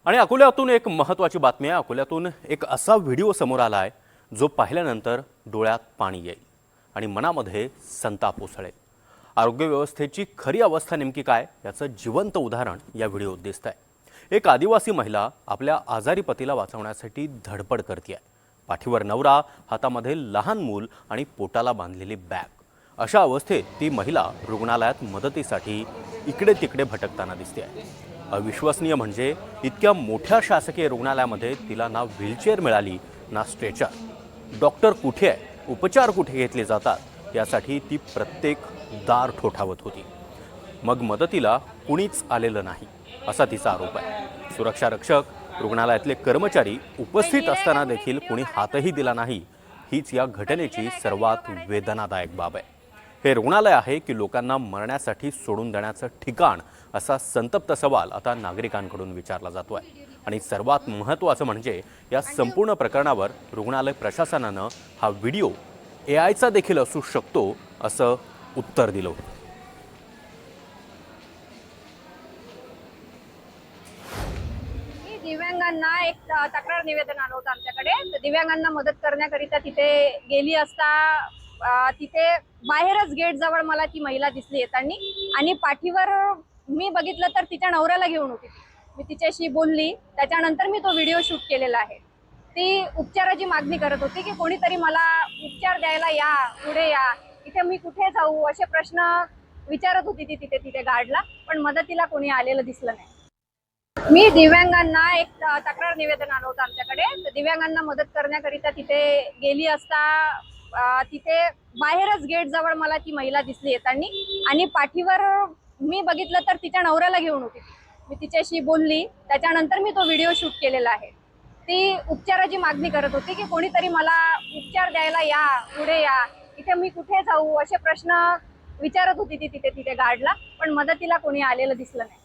आणि अकोल्यातून एक महत्त्वाची बातमी आहे। अकोल्यातून एक असा व्हिडिओ समोर आला आहे जो पाहिल्यानंतर डोळ्यात पाणी येईल आणि मनामध्ये संताप उसळेल। आरोग्य व्यवस्थेची खरी अवस्था नेमकी काय याचं जिवंत उदाहरण या व्हिडिओत दिसतंय। एक आदिवासी महिला आपल्या आजारी पतीला वाचवण्यासाठी धडपड करते आहे। पाठीवर नवरा, हातामध्ये लहान मूल आणि पोटाला बांधलेली बॅग। अशा अवस्थेत ती महिला रुग्णालयात मदतीसाठी इकडे तिकडे भटकताना दिसते आहे। अविश्वसनीय म्हणजे इतक्या मोठ्या शासकीय रुग्णालयामध्ये तिला ना व्हीलचेअर मिळाली ना स्ट्रेचर। डॉक्टर कुठे आहे, उपचार कुठे घेतले जातात यासाठी ती प्रत्येक दार ठोठावत होती। मग मदतीला कुणीच आलेलं नाही असा तिचा आरोप आहे। सुरक्षा रक्षक, रुग्णालयातले कर्मचारी उपस्थित असताना देखील कुणी हातही दिला नाही। हीच या घटनेची सर्वात वेदनादायक बाब आहे। हे रुग्णालय आहे की लोकांना मरण्यासाठी सोडून देण्याचं ठिकाण, असा संतप्त सवाल आता नागरिकांकडून विचारला जातो आहे। आणि सर्वात महत्त्वाचं म्हणजे या संपूर्ण प्रकरणावर रुग्णालय प्रशासनानं हा व्हिडिओ AIचा देखील असू शकतो असं उत्तर दिलं होतं। दिव्यांगांना एक तक्रार निवेदन आलं होतं आमच्याकडे। तर दिव्यांगांना मदत करण्याकरिता तिथे गेली असता तिथे बाहेरच गेट जवळ मला ती महिला दिसली येताना आणि पाठीवर मी बघितलं तर तिच्या नवऱ्याला घेऊन होती। मी तिच्याशी बोलली, त्याच्यानंतर मी तो व्हिडिओ शूट केलेला आहे। ती उपचाराची मागणी करत होती की कोणीतरी मला उपचार द्यायला या, पुढे या, इथे मी कुठे जाऊ असे प्रश्न विचारत होती ती तिथे गार्डला, पण मदतीला कोणी आलेलं दिसलं नाही। मी दिव्यांगांना एक तक्रार निवेदन आलं होतं आमच्याकडे। तर दिव्यांगांना मदत करण्याकरिता तिथे गेली असता तिथे बाहेरच गेट जवळ मला ती महिला दिसली येताना आणि पाठीवर मी बघितलं तर तिच्या नवऱ्याला घेऊन होती। मी तिच्याशी बोलली, त्याच्यानंतर मी तो व्हिडिओ शूट केलेला आहे। ती उपचाराची मागणी करत होती की कोणीतरी मला उपचार द्यायला या, पुढे या, इथे मी कुठे जाऊ असे प्रश्न विचारत होती ती तिथे गार्डला, पण मदतीला कोणी आलेलं दिसलं नाही।